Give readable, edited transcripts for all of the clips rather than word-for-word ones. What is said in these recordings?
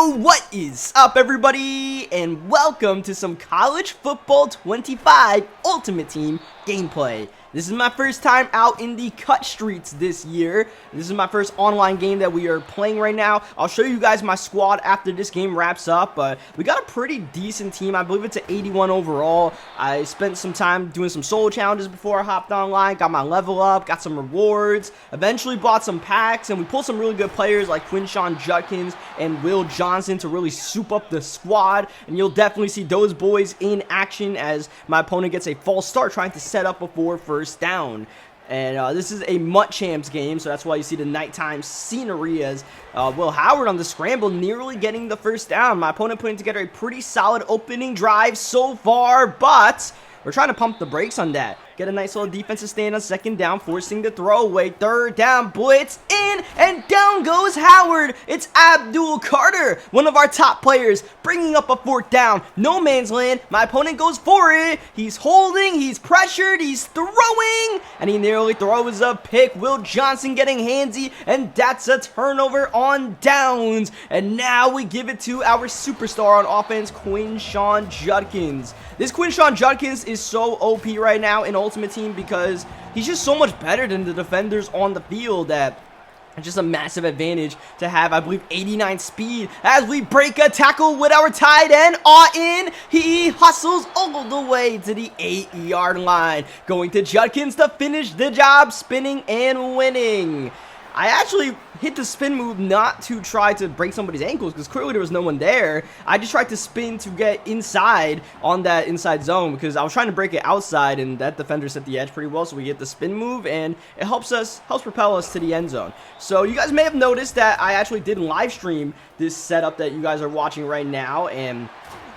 Yo, what is up, everybody, and welcome to some College Football 25 Ultimate Team gameplay. This is my first time out in the cut streets this year. This is my first online game that we are playing right now. I'll show you guys my squad after this game wraps up, but we got a pretty decent team. I believe it's an 81 overall. I spent some time doing some solo challenges before I hopped online, got my level up, got some rewards, eventually bought some packs, and we pulled some really good players like Quinshon Judkins and Will Johnson to really soup up the squad, and you'll definitely see those boys in action as my opponent gets a false start trying to set up before first down. And this is a Mutt Champs game, so that's why you see the nighttime scenery as Will Howard on the scramble nearly getting the first down. My opponent putting together a pretty solid opening drive so far, but we're trying to pump the brakes on that. Get a nice little defensive stand on second down, forcing the throwaway. Third down, blitz in, and down goes Howard. It's Abdul Carter, one of our top players, bringing up a fourth down. No man's land. My opponent goes for it. He's holding, he's pressured, he's throwing, and he nearly throws a pick. Will Johnson getting handsy, and that's a turnover on downs. And now we give it to our superstar on offense, Quinshon Judkins. This Quinshon Judkins is so OP right now in Ultimate Team because he's just so much better than the defenders on the field that it's just a massive advantage to have. I believe 89 speed as we break a tackle with our tight end. In, he hustles all the way to the 8-yard line, going to Judkins to finish the job, spinning and winning. I actually hit the spin move not to try to break somebody's ankles because clearly there was no one there. I just tried to spin to get inside on that inside zone because I was trying to break it outside, and that defender set the edge pretty well, so we get the spin move and it helps propel us to the end zone. So you guys may have noticed that I actually did live stream this setup that you guys are watching right now, and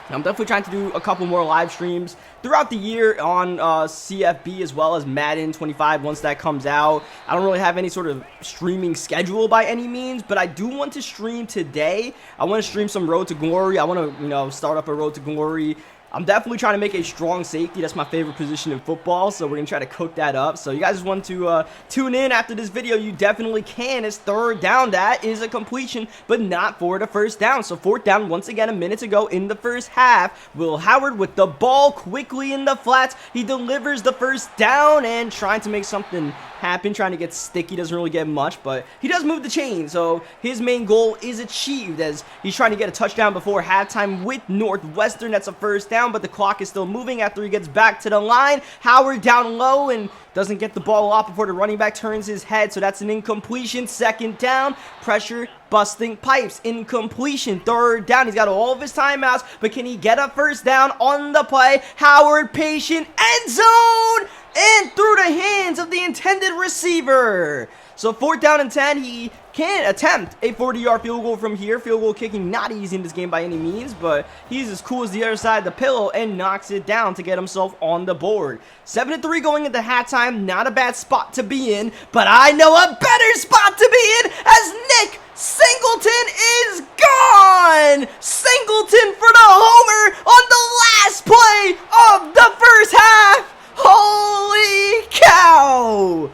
I'm definitely trying to do a couple more live streams throughout the year on CFB as well as Madden 25 once that comes out. I don't really have any sort of streaming schedule by any means, but I do want to stream today. I want to stream some Road to Glory. I want to, start up a Road to Glory. I'm definitely trying to make a strong safety. That's my favorite position in football, so we're going to try to cook that up. So you guys want to tune in after this video, you definitely can. It's third down. That is a completion, but not for the first down. So fourth down, once again, a minute to go in the first half. Will Howard with the ball quickly in the flats. He delivers the first down and trying to make something happen, trying to get sticky. Doesn't really get much, but he does move the chain, so his main goal is achieved as he's trying to get a touchdown before halftime with Northwestern. That's a first down, but the clock is still moving after he gets back to the line. Howard down low and doesn't get the ball off before the running back turns his head, so that's an incompletion. Second down, pressure busting pipes, incompletion. Third down, he's got all of his timeouts, but can he get a first down on the play? Howard patient, end zone, and through the hands of the intended receiver. So fourth down and 10, he can attempt a 40-yard field goal from here. Field goal kicking not easy in this game by any means, but he's as cool as the other side of the pillow and knocks it down to get himself on the board. 7-3 going into halftime. Not a bad spot to be in, but I know a better spot to be in as Nick Singleton is gone! Singleton for the homer on the last play of the first half! Holy cow!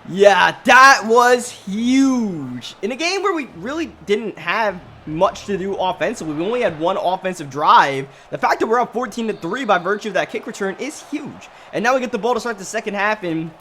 Yeah, that was huge. In a game where we really didn't have much to do offensively, we only had one offensive drive. The fact that we're up 14-3 by virtue of that kick return is huge. And now we get the ball to start the second half, and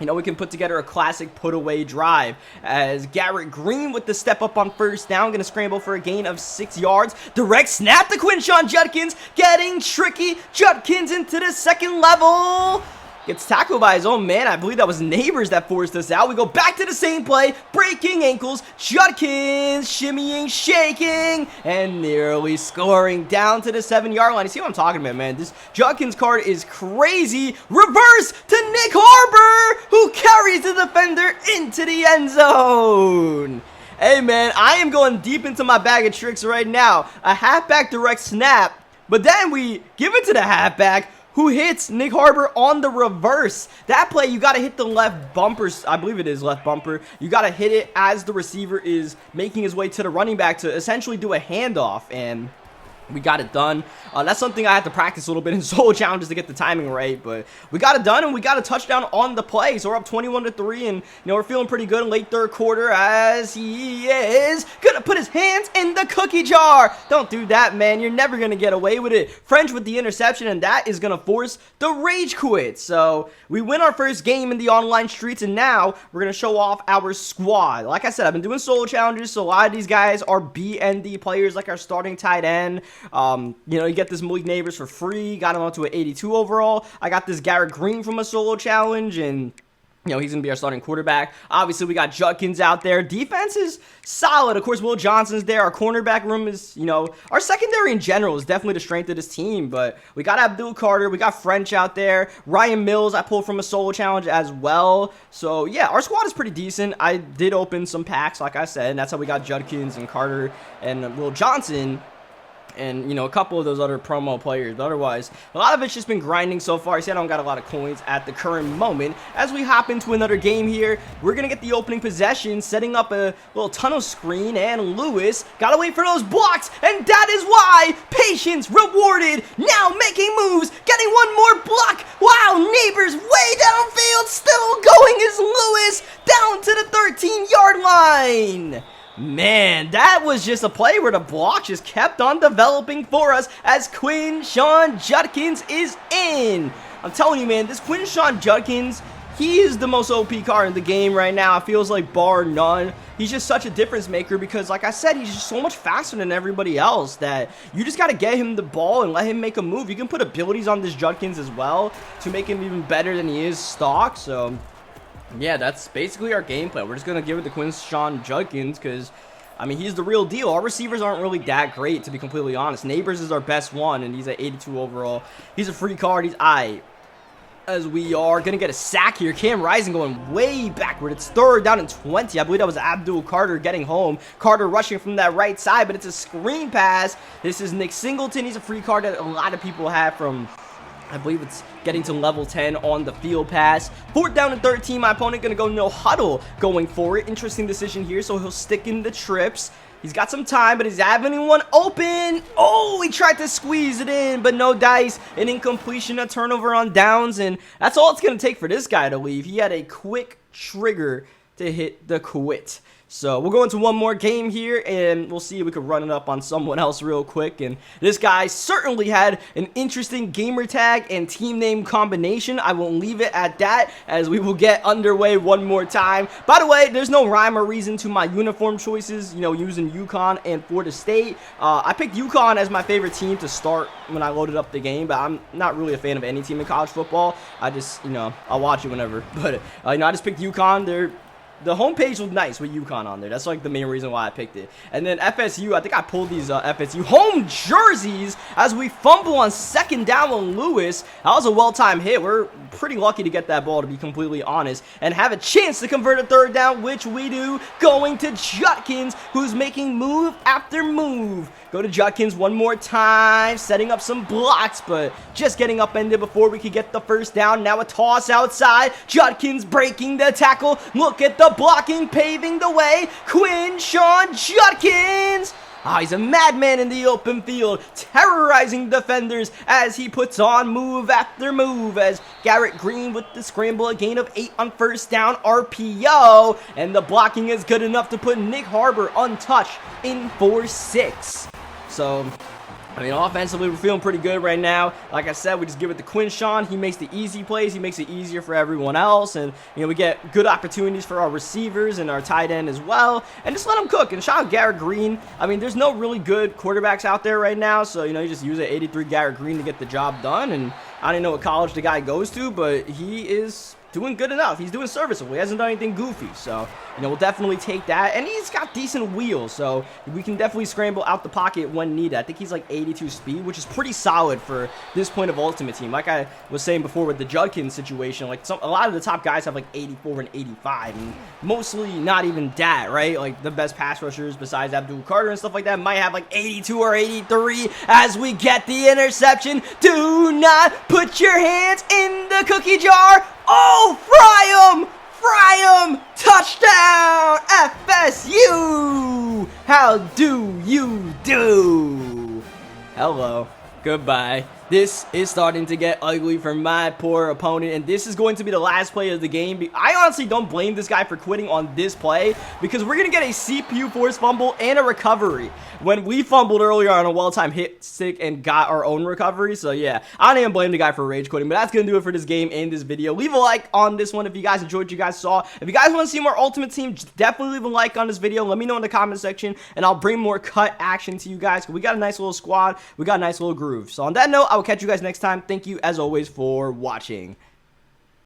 we can put together a classic put-away drive as Garrett Green with the step up on first down, going to scramble for a gain of 6 yards. Direct snap to Quinshon Judkins, getting tricky. Judkins into the second level. Gets tackled by his own man. I believe that was Neighbors that forced us out. We go back to the same play. Breaking ankles. Judkins shimmying, shaking, and nearly scoring down to the 7-yard line. You see what I'm talking about, man? This Judkins card is crazy. Reverse to Nick Harbor, who carries the defender into the end zone. Hey, man, I am going deep into my bag of tricks right now. A halfback direct snap, but then we give it to the halfback, who hits Nick Harbor on the reverse. That play, you got to hit the left bumper. I believe it is left bumper. You got to hit it as the receiver is making his way to the running back to essentially do a handoff. And we got it done. That's something I had to practice a little bit in solo challenges to get the timing right, but we got it done, and we got a touchdown on the play. So we're up 21-3, and we're feeling pretty good in late third quarter as he is gonna put his hands in the cookie jar. Don't do that, man. You're never gonna get away with it. French with the interception, and that is gonna force the rage quit. So we win our first game in the online streets, and now we're gonna show off our squad. Like I said, I've been doing solo challenges, so a lot of these guys are BND players, like our starting tight end. You get this Malik Neighbors for free. Got him up to an 82 overall. I got this Garrett Green from a solo challenge, and he's going to be our starting quarterback. Obviously, we got Judkins out there. Defense is solid. Of course, Will Johnson's there. Our cornerback room is, our secondary in general is definitely the strength of this team. But we got Abdul Carter. We got French out there. Ryan Mills, I pulled from a solo challenge as well. So, yeah, our squad is pretty decent. I did open some packs, like I said. And that's how we got Judkins and Carter and Will Johnson. And, a couple of those other promo players. But otherwise, a lot of it's just been grinding so far. I see I don't got a lot of coins at the current moment. As we hop into another game here, we're going to get the opening possession, setting up a little tunnel screen. And Lewis got to wait for those blocks. And that is why patience rewarded. Now making moves, getting one more block. Wow, Neighbors way downfield. Still going is Lewis down to the 13-yard line. Man, that was just a play where the block just kept on developing for us as Quinshon Judkins is in. I'm telling you, man, this Quinshon Judkins, he is the most OP card in the game right now. It feels like bar none. He's just such a difference maker because, like I said, he's just so much faster than everybody else that you just got to get him the ball and let him make a move. You can put abilities on this Judkins as well to make him even better than he is stock, so yeah, that's basically our game plan. We're just going to give it to Quinshon Judkins because, he's the real deal. Our receivers aren't really that great, to be completely honest. Neighbors is our best one, and he's at 82 overall. He's a free card. He's as we are going to get a sack here. Cam Rising going way backward. It's third down and 20. I believe that was Abdul Carter getting home. Carter rushing from that right side, but it's a screen pass. This is Nick Singleton. He's a free card that a lot of people have from, I believe it's getting to level 10 on the field pass. Fourth down and 13. My opponent going to go no huddle going for it. Interesting decision here, so he'll stick in the trips. He's got some time, but he's having one open. Oh, he tried to squeeze it in, but no dice. An incompletion, a turnover on downs, and that's all it's going to take for this guy to leave. He had a quick trigger to hit the quit. So we'll go into one more game here, and we'll see if we can run it up on someone else real quick. And this guy certainly had an interesting gamer tag and team name combination. I won't leave it at that, as we will get underway one more time. By the way, there's no rhyme or reason to my uniform choices, using UConn and Florida State. I picked UConn as my favorite team to start when I loaded up the game, but I'm not really a fan of any team in college football. I just, I'll watch it whenever. But, I just picked UConn. The homepage was nice with UConn on there. That's like the main reason why I picked it. And then FSU, I think I pulled these FSU home jerseys as we fumble on second down on Lewis. That was a well-timed hit. We're pretty lucky to get that ball, to be completely honest, and have a chance to convert a third down, which we do, going to Judkins, who's making move after move. Go to Judkins one more time, setting up some blocks, but just getting upended before we could get the first down. Now a toss outside. Judkins breaking the tackle. Look at the blocking, paving the way. Quinshon Judkins. He's a madman in the open field, terrorizing defenders as he puts on move after move, as Garrett Green with the scramble, a gain of 8 on first down, RPO, and the blocking is good enough to put Nick Harbor untouched in 4-6. So, offensively, we're feeling pretty good right now. Like I said, we just give it to Quinshon. He makes the easy plays. He makes it easier for everyone else. And, we get good opportunities for our receivers and our tight end as well. And just let him cook. And shout out Garrett Green. There's no really good quarterbacks out there right now. So, you just use an 83 Garrett Green to get the job done. And I don't know what college the guy goes to, but he is doing good enough. He's doing serviceable. He hasn't done anything goofy. So, we'll definitely take that. And he's got decent wheels, so we can definitely scramble out the pocket when needed. I think he's like 82 speed, which is pretty solid for this point of Ultimate Team. Like I was saying before with the Judkins situation, like a lot of the top guys have like 84 and 85, and mostly not even that, right? Like the best pass rushers besides Abdul Carter and stuff like that might have like 82 or 83 as we get the interception. Do not put your hands in the cookie jar. Oh, fry 'em! Fry 'em! Touchdown! FSU! How do you do? Hello. Goodbye. This is starting to get ugly for my poor opponent, and this is going to be the last play of the game. I honestly don't blame this guy for quitting on this play because we're going to get a CPU force fumble and a recovery when we fumbled earlier on a well-timed hit stick and got our own recovery. So yeah, I don't even blame the guy for rage quitting, but that's going to do it for this game and this video. Leave a like on this one if you guys enjoyed what you guys saw. If you guys want to see more Ultimate Team, definitely leave a like on this video. Let me know in the comment section, and I'll bring more cut action to you guys. We got a nice little squad. We got a nice little groove. So on that note, I will catch you guys next time. Thank you, as always, for watching.